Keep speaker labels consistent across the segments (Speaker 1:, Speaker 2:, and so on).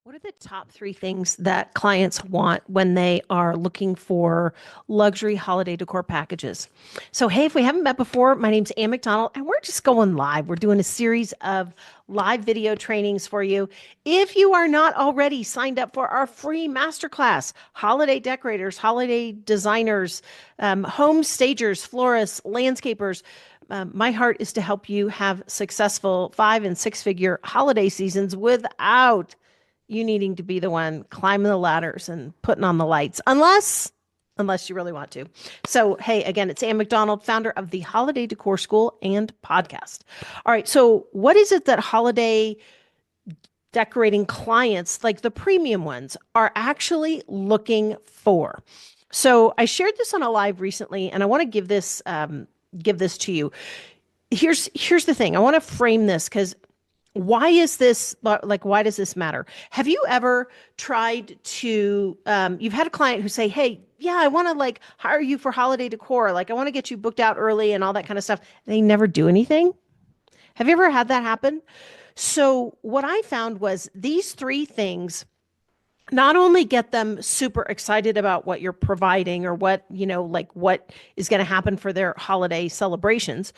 Speaker 1: What are the top three things that clients want when they are looking for luxury holiday decor packages? So, hey, if we haven't met before, my name's Ann McDonald, and we're just going live. We're doing a series of live video trainings for you. If you are not already signed up for our free masterclass, holiday decorators, holiday designers, home stagers, florists, landscapers, my heart is to help you have successful 5 and 6 figure holiday seasons without you needing to be the one climbing the ladders and putting on the lights, unless you really want to. So, hey, again, it's Ann McDonald, founder of the Holiday Decor School and podcast. All right, so what is it that holiday decorating clients, like the premium ones, are actually looking for? So, I shared this on a live recently, and I want to give this to you. Here's the thing. I want to frame this because why is this like why does this matter? Have you ever tried to you've had a client who say, hey, yeah, I want to like hire you for holiday decor, like I want to get you booked out early and all that kind of stuff. They never do anything. Have you ever had that happen? So what I found was these three things not only get them super excited about what you're providing or what, like what is going to happen for their holiday celebrations,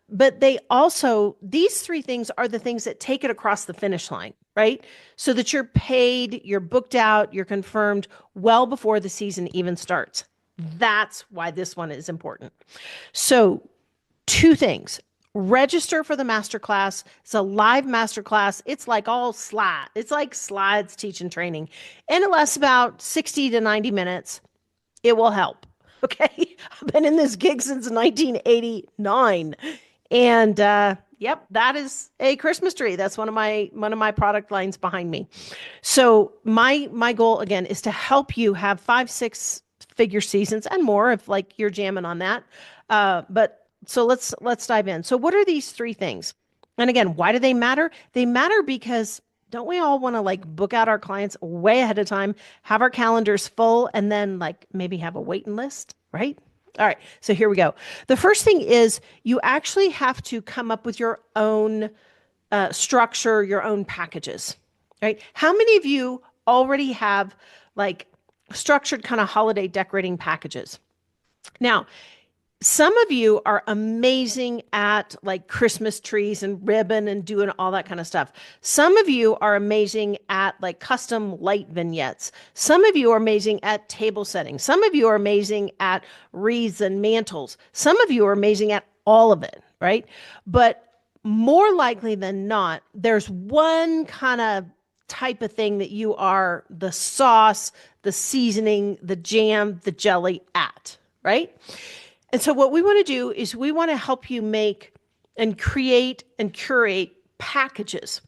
Speaker 1: but these three things are the things that take it across the finish line, right? So that you're paid, you're booked out, you're confirmed well before the season even starts. That's why this one is important. So, two things. Register for the masterclass. It's a live masterclass. It's like all slide. It's like slides, teach and training. And it lasts about 60 to 90 minutes. It will help. Okay. I've been in this gig since 1989. And yep, that is a Christmas tree. That's one of my product lines behind me. So my goal again is to help you have 5 6 figure seasons and more if like you're jamming on that. But so let's dive in. So what are these three things? And again, why do they matter? They matter because don't we all want to like book out our clients way ahead of time, have our calendars full, and then like maybe have a waiting list, right? All right, so here we go. The first thing is you actually have to come up with your own structure, your own packages, right? How many of you already have like structured kind of holiday decorating packages? Now, some of you are amazing at like Christmas trees and ribbon and doing all that kind of stuff. Some of you are amazing at like custom light vignettes. Some of you are amazing at table setting. Some of you are amazing at wreaths and mantles. Some of you are amazing at all of it, right? But more likely than not, there's one kind of type of thing that you are the sauce, the seasoning, the jam, the jelly at, right? And so what we want to do is we want to help you make and create and curate packages.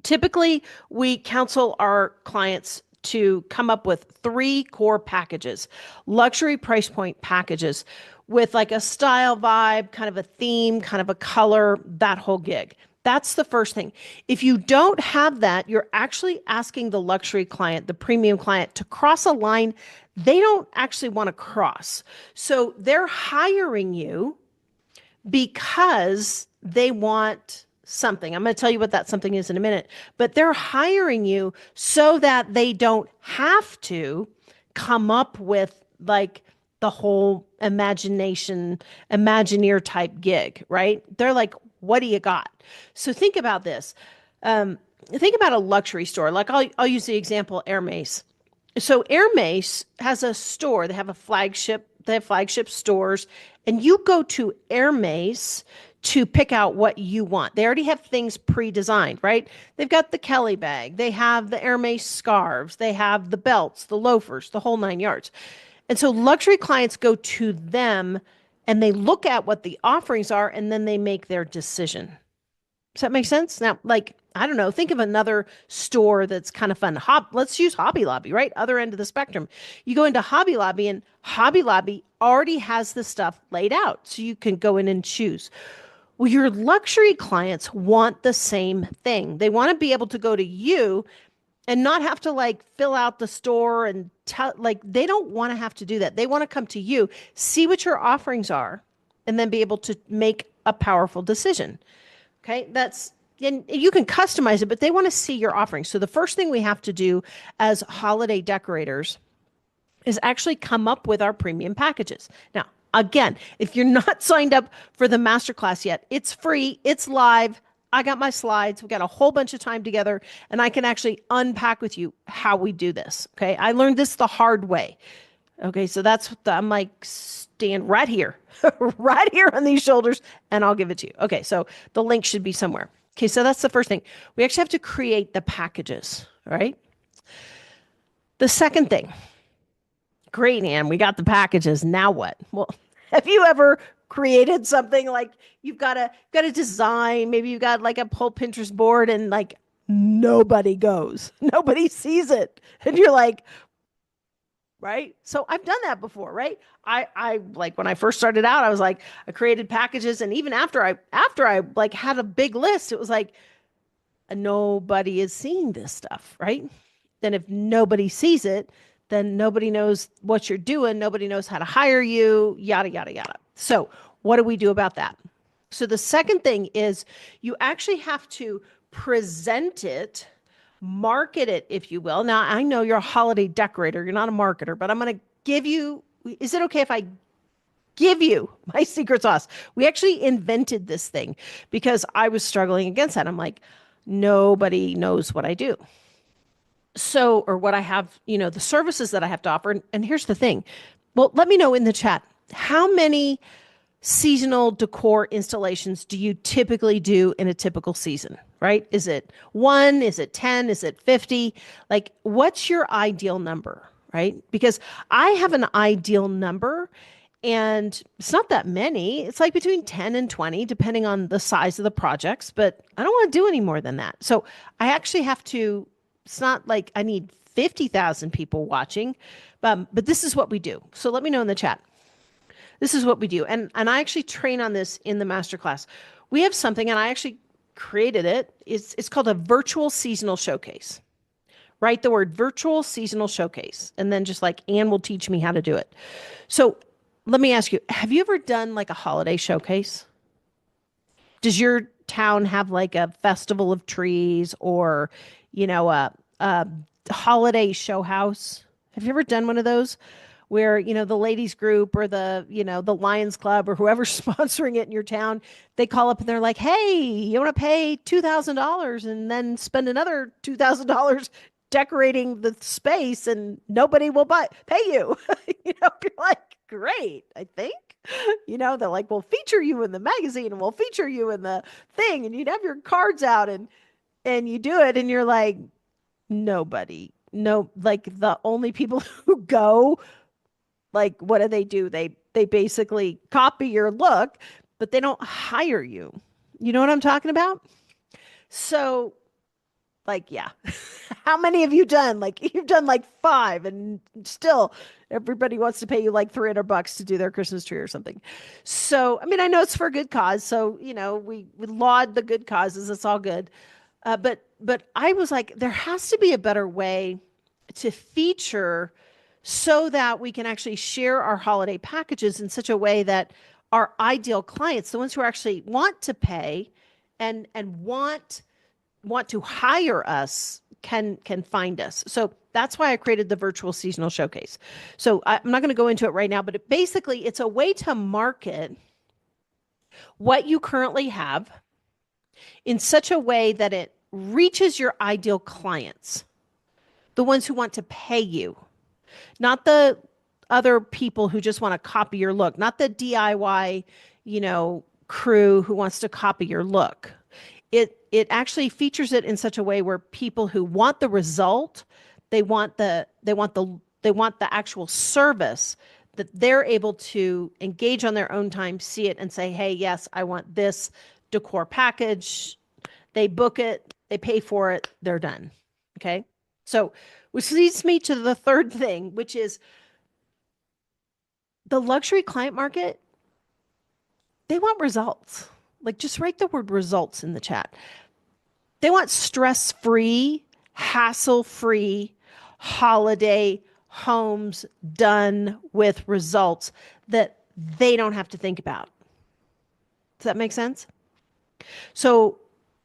Speaker 1: Typically, we counsel our clients to come up with 3 core packages, luxury price point packages with like a style vibe, kind of a theme, kind of a color, that whole gig. That's the first thing. If you don't have that, you're actually asking the luxury client, the premium client, to cross a line they don't actually want to cross. So they're hiring you because they want something. I'm going to tell you what that something is in a minute, but they're hiring you so that they don't have to come up with like the whole Imagineer type gig, right? They're like, what do you got? So think about this. Think about a luxury store. Like I'll use the example Hermes. So Hermes has a store. They have flagship stores, and you go to Hermes to pick out what you want. They already have things pre-designed, right? They've got the Kelly bag. They have the Hermes scarves. They have the belts, the loafers, the whole 9 yards. And so luxury clients go to them and they look at what the offerings are and then they make their decision. Does that make sense? Now, like, I don't know, think of another store that's kind of fun. Let's use Hobby Lobby, right? Other end of the spectrum. You go into Hobby Lobby and Hobby Lobby already has the stuff laid out. So you can go in and choose. Well, your luxury clients want the same thing. They want to be able to go to you and not have to like fill out the store and like they don't want to have to do that. They want to come to you, see what your offerings are, and then be able to make a powerful decision. Okay, that's and you can customize it, but they want to see your offering. So the first thing we have to do as holiday decorators is actually come up with our premium packages. Now, again, if you're not signed up for the masterclass yet, it's free, it's live. I got my slides. We got a whole bunch of time together, and I can actually unpack with you how we do this. Okay. I learned this the hard way. Okay. So I'm like, stand right here, right here on these shoulders, and I'll give it to you. Okay. So the link should be somewhere. Okay. So that's the first thing. We actually have to create the packages, right? The second thing, great, Ann, we got the packages. Now what? Well, have you ever created something like you've got a design, maybe you've got like a whole Pinterest board and like nobody goes, nobody sees it. And you're like, right? So I've done that before, right? I like when I first started out, I was like, I created packages. And even after I like had a big list, it was like, nobody is seeing this stuff, right? Then if nobody sees it, then nobody knows what you're doing. Nobody knows how to hire you, yada, yada, yada. So what do we do about that? So the second thing is you actually have to present it, market it, if you will. Now, I know you're a holiday decorator. You're not a marketer, but I'm going to give you, is it okay if I give you my secret sauce? We actually invented this thing because I was struggling against that. I'm like, nobody knows what I do. So, or what I have, the services that I have to offer. And here's the thing. Well, let me know in the chat, how many seasonal decor installations do you typically do in a typical season, right? Is it one? Is it 10? Is it 50? Like, what's your ideal number, right? Because I have an ideal number and it's not that many. It's like between 10 and 20, depending on the size of the projects, but I don't want to do any more than that. So I actually have to, it's not like I need 50,000 people watching, but this is what we do. So let me know in the chat. This is what we do. And I actually train on this in the masterclass. We have something, and I actually created it. It's called a virtual seasonal showcase. Write the word virtual seasonal showcase. And then just like Ann will teach me how to do it. So let me ask you, have you ever done like a holiday showcase? Does your town have like a festival of trees or, a holiday show house? Have you ever done one of those where, the ladies group or the Lions Club or whoever's sponsoring it in your town, they call up and they're like, hey, you want to pay $2,000 and then spend another $2,000 decorating the space and nobody will pay you. You're like, great, I think. They're like, we'll feature you in the magazine and we'll feature you in the thing, and you'd have your cards out and you do it and you're like, nobody, no, like the only people who go, like, what do? They basically copy your look, but they don't hire you. You know what I'm talking about? So like, yeah. How many have you done? Like, you've done like 5 and still everybody wants to pay you like $300 to do their Christmas tree or something. So, I mean, I know it's for a good cause. So, we laud the good causes. It's all good. But I was like, there has to be a better way to feature so that we can actually share our holiday packages in such a way that our ideal clients, the ones who actually want to pay and want to hire us, can find us. So that's why I created the virtual seasonal showcase. So I'm not going to go into it right now, but basically it's a way to market what you currently have in such a way that it reaches your ideal clients, the ones who want to pay you, not the other people who just want to copy your look, not the DIY, crew who wants to copy your look. It actually features it in such a way where people who want the result, they want the actual service, that they're able to engage on their own time, see it and say, hey, yes, I want this decor package. They book it, they pay for it, they're done. Okay. So, which leads me to the third thing, which is the luxury client market. They want results. Like, just write the word results in the chat. They want stress-free, hassle-free holiday homes done with results that they don't have to think about. Does that make sense? So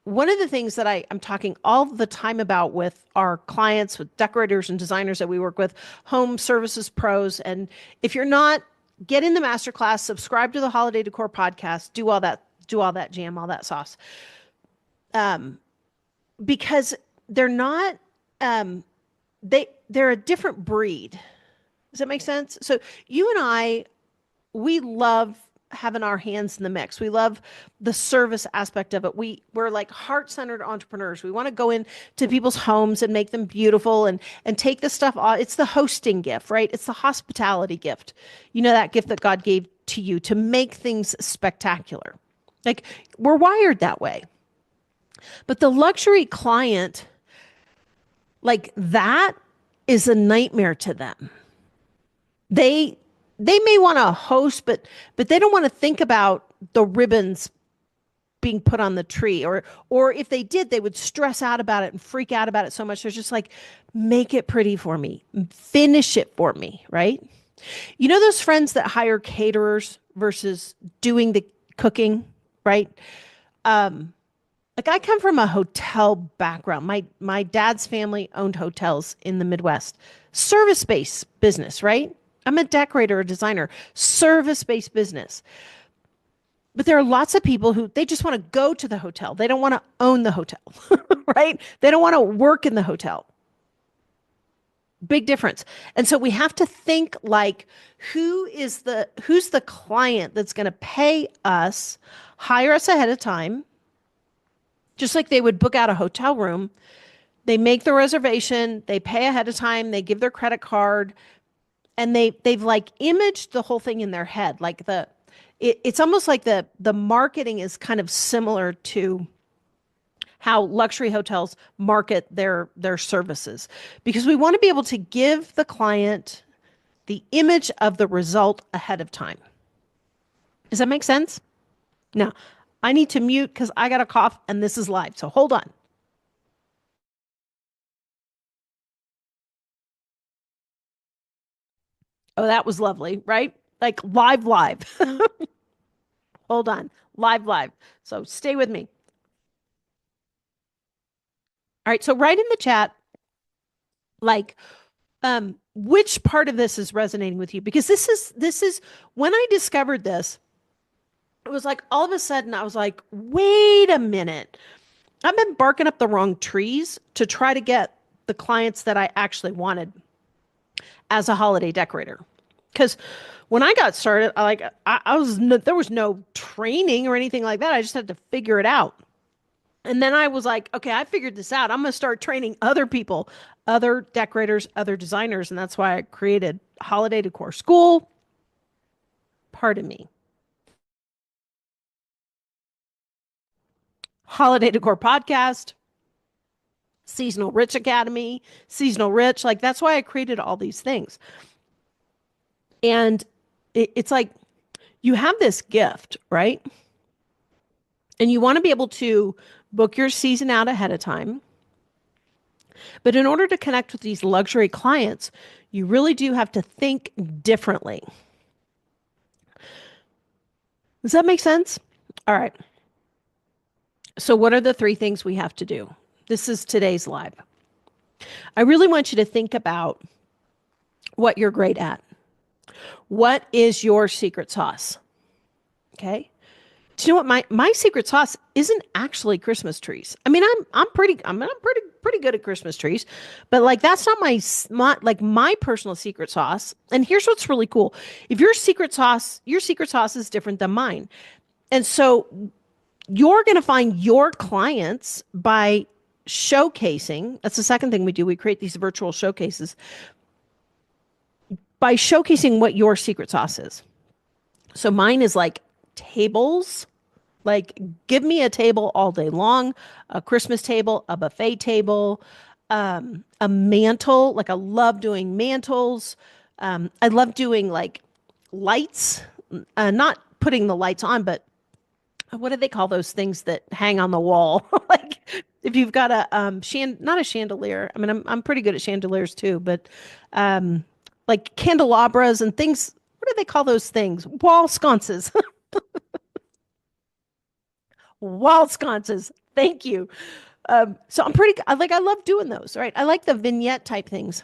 Speaker 1: one of the things that I'm talking all the time about with our clients, with decorators and designers that we work with, home services pros, and if you're not, get in the masterclass, subscribe to the Holiday Decor podcast, do all that jam, all that sauce, because they're not, um, they're a different breed. Does that make sense? So you and I, we love having our hands in the mix. We love the service aspect of it. We're like heart-centered entrepreneurs. We want to go into people's homes and make them beautiful and take the stuff off. It's the hosting gift, right? It's the hospitality gift. You know, that gift that God gave to you to make things spectacular. Like, we're wired that way. But the luxury client, like, that is a nightmare to them. They may want to host, but they don't want to think about the ribbons being put on the tree, or if they did, they would stress out about it and freak out about it so much. They're just like, make it pretty for me, finish it for me, right? You know those friends that hire caterers versus doing the cooking, right? Like, I come from a hotel background. My dad's family owned hotels in the Midwest, service-based business, right? I'm a decorator, a designer, service-based business. But there are lots of people who they just want to go to the hotel. They don't want to own the hotel, right? They don't want to work in the hotel. Big difference. And so we have to think like, who's the client that's going to pay us, hire us ahead of time, just like they would book out a hotel room. They make the reservation, they pay ahead of time, they give their credit card, and they've like imaged the whole thing in their head. Like it's almost like the marketing is kind of similar to how luxury hotels market their services, because we want to be able to give the client the image of the result ahead of time. Does that make sense? Now, I need to mute because I got a cough and this is live. So hold on. Oh, that was lovely, right? Like live. Hold on. Live. So stay with me. All right. So write in the chat, like, which part of this is resonating with you? Because this is when I discovered this, it was like all of a sudden I was like, wait a minute. I've been barking up the wrong trees to try to get the clients that I actually wanted as a holiday decorator. Because when I got started, I was there was no training or anything like that. I just had to figure it out. And then I was like, okay, I figured this out. I'm going to start training other people, other decorators, other designers. And that's why I created Holiday Decor School. Pardon me. Holiday Decor Podcast, Seasonal Rich Academy, Seasonal Rich. Like, that's why I created all these things. And it's like, you have this gift, right? And you want to be able to book your season out ahead of time. But in order to connect with these luxury clients, you really do have to think differently. Does that make sense? All right. So what are the 3 things we have to do? This is today's live. I really want you to think about what you're great at. What is your secret sauce? Okay. Do you know what my secret sauce isn't actually Christmas trees. I mean, I'm pretty good at Christmas trees, but like that's not my personal secret sauce. And here's what's really cool. If your secret sauce is different than mine. And so you're going to find your clients by showcasing. That's the second thing we do. We create these virtual showcases by showcasing what your secret sauce is. So mine is like tables. Like, give me a table all day long, a Christmas table, a buffet table, a mantle. Like, I love doing mantles. I love doing like lights, not putting the lights on, but what do they call those things that hang on the wall? Like, if you've got a not a chandelier. I mean, I'm pretty good at chandeliers too, but like candelabras and things. What do they call those things? Wall sconces. Wild sconces. Thank you. So I love doing those, right? I like the vignette type things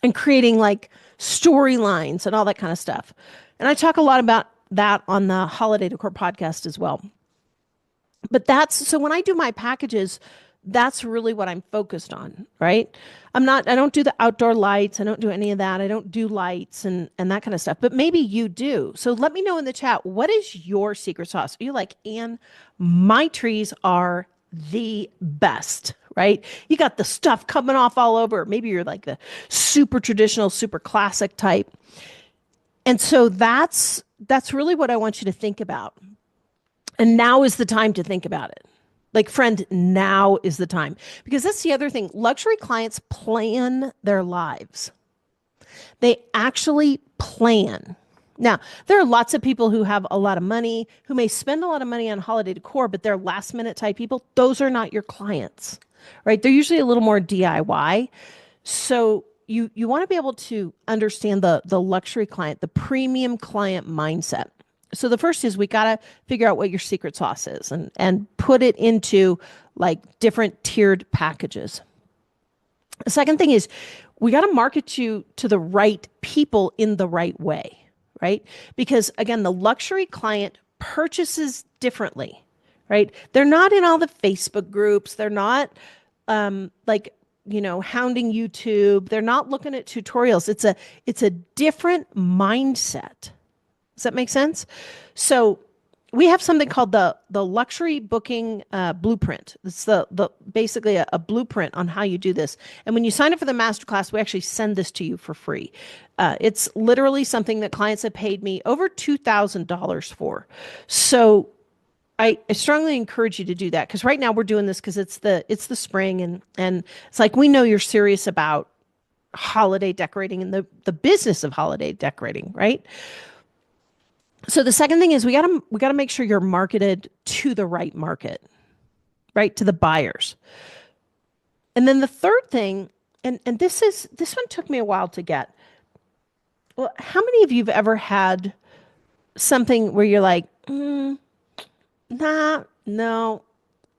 Speaker 1: and creating like storylines and all that kind of stuff. And I talk a lot about that on the Holiday Decor podcast as well. But that's so when I do my packages, that's really what I'm focused on, right? I don't do the outdoor lights. I don't do any of that. I don't do lights and that kind of stuff. But maybe you do. So let me know in the chat, what is your secret sauce? Are you like, Anne, my trees are the best, right? You got the stuff coming off all over. Maybe you're like the super traditional, super classic type. And so that's really what I want you to think about. And now is the time to think about it. Like, friend, now is the time. Because that's the other thing. Luxury clients plan their lives, they actually plan. Now, there are lots of people who have a lot of money, who may spend a lot of money on holiday decor, but they're last minute type people. Those are not your clients, right? They're usually a little more DIY. So you want to be able to understand the luxury client, the premium client mindset. So the first is we got to figure out what your secret sauce is and put it into like different tiered packages. The second thing is we got to market you to the right people in the right way, right? Because again, the luxury client purchases differently, right? They're not in all the Facebook groups. They're not like, hounding YouTube. They're not looking at tutorials. It's a different mindset. Does that make sense? So we have something called the luxury booking blueprint. It's the basically a blueprint on how you do this. And when you sign up for the masterclass, we actually send this to you for free. It's literally something that clients have paid me over $2,000 for. So I strongly encourage you to do that because right now we're doing this because it's the spring and it's like we know you're serious about holiday decorating and the business of holiday decorating, right? So the second thing is we gotta make sure you're marketed to the right market, right? To the buyers. And then the third thing, and this one took me a while to get. Well, how many of you have ever had something where you're like, nah, no,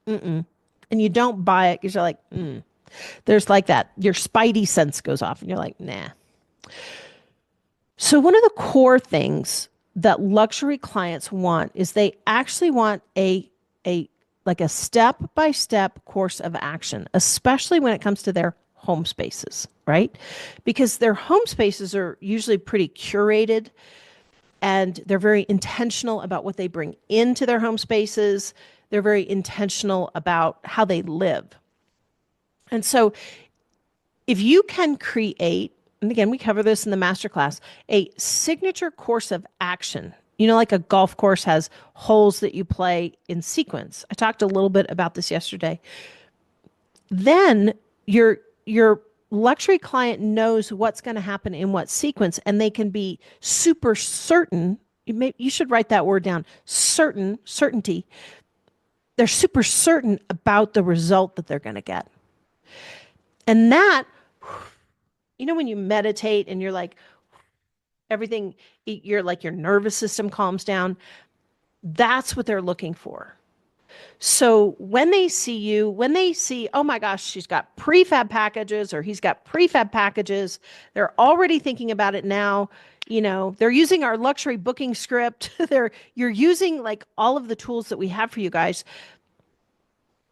Speaker 1: and you don't buy it because you're like, there's like that, your spidey sense goes off and you're like, nah. So one of the core things that luxury clients want is they actually want a like a step-by-step course of action, especially when it comes to their home spaces, right? Because their home spaces are usually pretty curated and they're very intentional about what they bring into their home spaces. They're very intentional about how they live. And so if you can create, and again, we cover this in the masterclass, a signature course of action. Like a golf course has holes that you play in sequence. I talked a little bit about this yesterday. Then your luxury client knows what's going to happen in what sequence, and they can be super certain. You should write that word down. Certainty. They're super certain about the result that they're going to get. And that, when you meditate and you're like, everything, you're like your nervous system calms down. That's what they're looking for. So when they see, oh my gosh, she's got prefab packages or he's got prefab packages, they're already thinking about it now. They're using our luxury booking script. You're using like all of the tools that we have for you guys.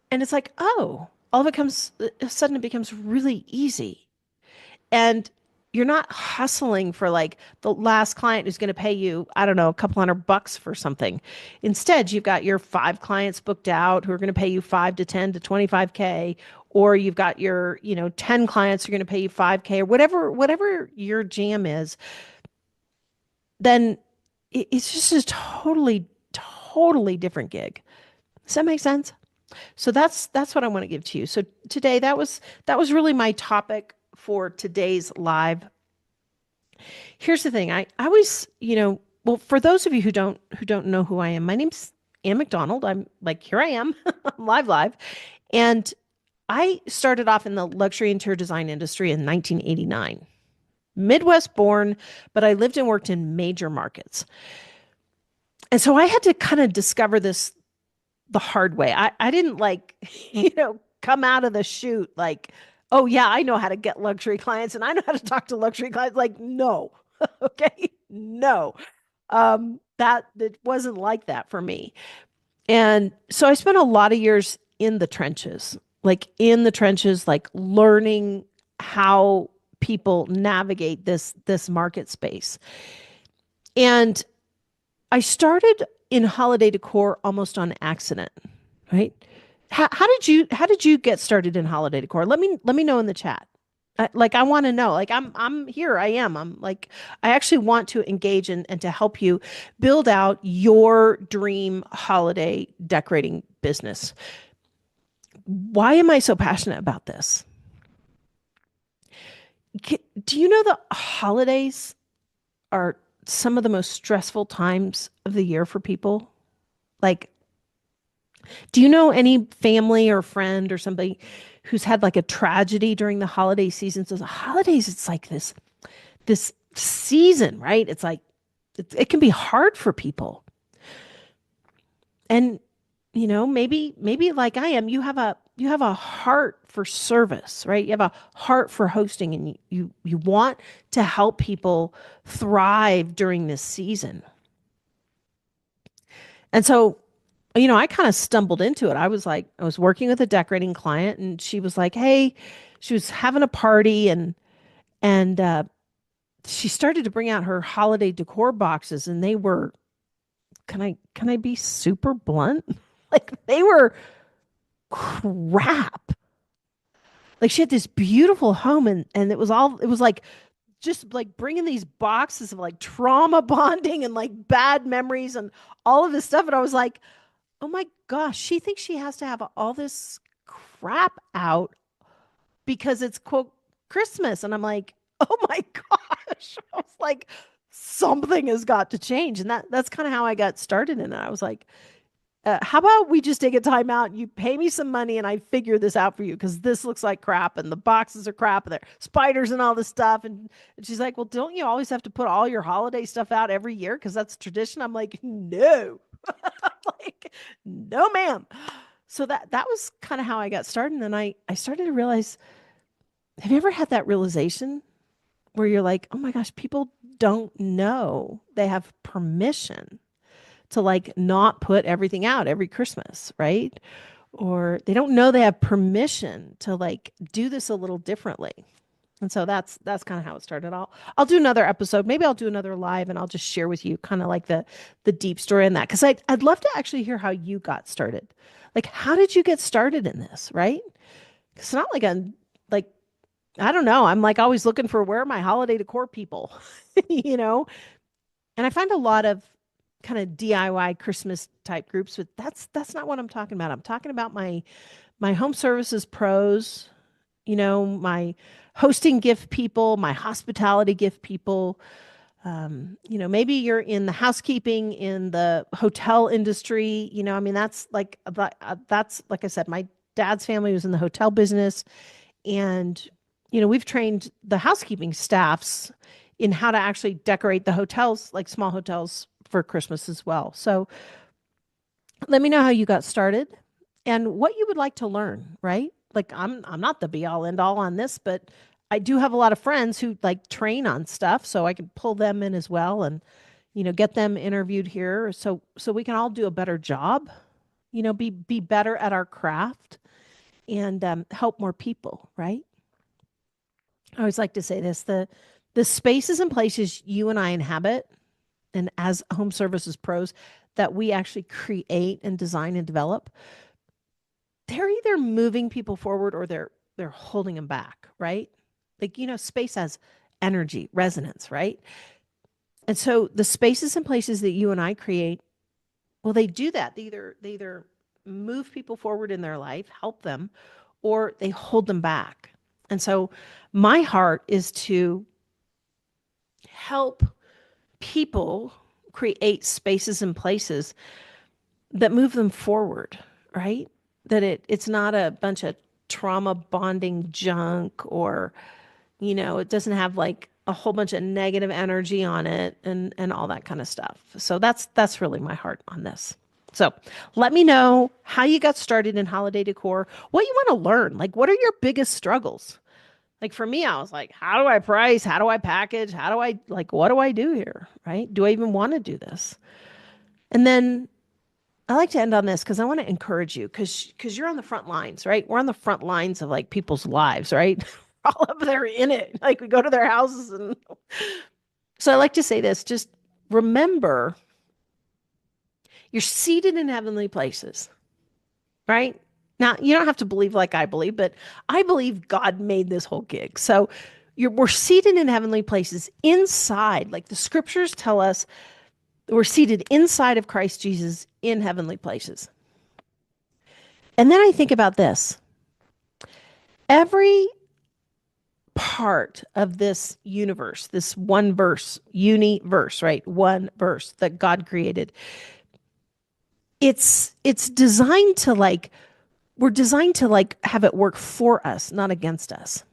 Speaker 1: And it's like, oh, all of a sudden it becomes really easy. And you're not hustling for like the last client who's going to pay you, I don't know, a couple $100 for something. Instead, you've got your 5 clients booked out who are going to pay you 5 to 10 to 25K, or you've got your, 10 clients who are going to pay you 5K or whatever your jam is. Then it's just a totally different gig. Does that make sense? So that's what I want to give to you. So today that was really my topic for today's live. Here's the thing. I always, well, for those of you who don't know who I am, my name's Anne McDonald. I'm like, here I am, live. And I started off in the luxury interior design industry in 1989. Midwest born, but I lived and worked in major markets. And so I had to kind of discover this the hard way. I didn't like, come out of the chute like, oh yeah, I know how to get luxury clients and I know how to talk to luxury clients. Like, no. Okay. No. That wasn't like that for me. And so I spent a lot of years in the trenches, like learning how people navigate this market space. And I started in holiday decor almost on accident, right? How did you get started in holiday decor? Let me know in the chat. I want to know. Like I'm here. I am. I'm like I actually want to engage and to help you build out your dream holiday decorating business. Why am I so passionate about this? Do you know the holidays are some of the most stressful times of the year for people? Like, do you know any family or friend or somebody who's had like a tragedy during the holiday season? So the holidays, it's like this season, right? It's like it can be hard for people. And maybe like I am, you have a heart for service, right? You have a heart for hosting and you want to help people thrive during this season. And so, I kind of stumbled into it. I was working with a decorating client and she was like, "Hey, she was having a party and she started to bring out her holiday decor boxes and they were, can I be super blunt? Like they were crap. Like she had this beautiful home and it was like just like bringing these boxes of like trauma bonding and like bad memories and all of this stuff and I was like, "Oh my gosh, she thinks she has to have all this crap out because it's quote Christmas." And I'm like, "Oh my gosh." I was like, something has got to change. And that's kind of how I got started in it. I was like, how about we just take a time out and you pay me some money and I figure this out for you because this looks like crap and the boxes are crap and there are spiders and all this stuff. And she's like, "Well, don't you always have to put all your holiday stuff out every year because that's tradition?" I'm like, "No." Like, "No, ma'am." So that was kind of how I got started. And then I started to realize, have you ever had that realization where you're like, "Oh my gosh, people don't know they have permission to like not put everything out every Christmas, right? Or they don't know they have permission to like do this a little differently." And so that's kind of how it started. I'll do another episode. Maybe I'll do another live and I'll just share with you kind of like the deep story in that. Because I'd love to actually hear how you got started. Like how did you get started in this, right? It's not like like I don't know. I'm like always looking for where are my holiday decor people, you know? And I find a lot of kind of DIY Christmas type groups, but that's not what I'm talking about. I'm talking about my home services pros, my hosting gift people, my hospitality gift people. Maybe you're in the housekeeping, in the hotel industry. I mean, that's like I said, my dad's family was in the hotel business, and we've trained the housekeeping staffs in how to actually decorate the hotels, like small hotels for Christmas as well. So let me know how you got started and what you would like to learn, right? Like I'm not the be all end all on this, but I do have a lot of friends who like train on stuff, so I can pull them in as well and get them interviewed here so we can all do a better job, be better at our craft and help more people, right? I always like to say this, the spaces and places you and I inhabit and as home services pros that we actually create and design and develop, they're either moving people forward or they're holding them back, right? Like, space has energy, resonance, right? And so the spaces and places that you and I create, well, they do that. They either move people forward in their life, help them, or they hold them back. And so my heart is to help people create spaces and places that move them forward, right? That it's not a bunch of trauma bonding junk or, it doesn't have like a whole bunch of negative energy on it and all that kind of stuff. So that's really my heart on this. So let me know how you got started in holiday decor, what you want to learn. Like, what are your biggest struggles? Like for me, I was like, how do I price? How do I package? How do I, like, what do I do here? Right? Do I even want to do this? And then I like to end on this because I want to encourage you because you're on the front lines, right? We're on the front lines of like people's lives, right? All up there in it. Like we go to their houses. And so I like to say this, just remember you're seated in heavenly places, right? Now, you don't have to believe like I believe, but I believe God made this whole gig. So we're seated in heavenly places inside, like the scriptures tell us, we're seated inside of Christ Jesus in heavenly places. And then I think about this. Every part of this universe, this one verse, universe, right? One verse that God created. It's designed to like we're designed to like have it work for us, not against us.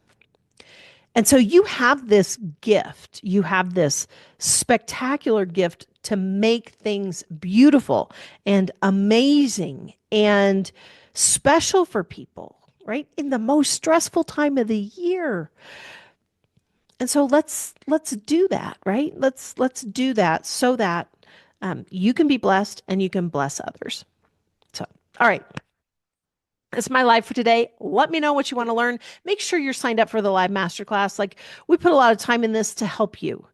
Speaker 1: And so you have this gift, you have this spectacular gift to make things beautiful and amazing and special for people, right? In the most stressful time of the year. And so let's do that, right? Let's do that so that you can be blessed and you can bless others. So, all right. That's my live for today. Let me know what you want to learn. Make sure you're signed up for the live masterclass. Like we put a lot of time in this to help you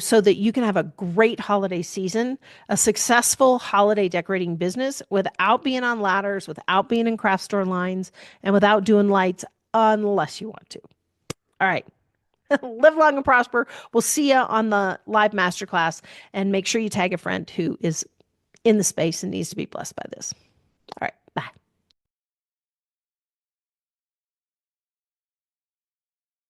Speaker 1: so that you can have a great holiday season, a successful holiday decorating business without being on ladders, without being in craft store lines, and without doing lights unless you want to. All right. Live long and prosper. We'll see you on the live masterclass and make sure you tag a friend who is in the space and needs to be blessed by this. All right. Bye.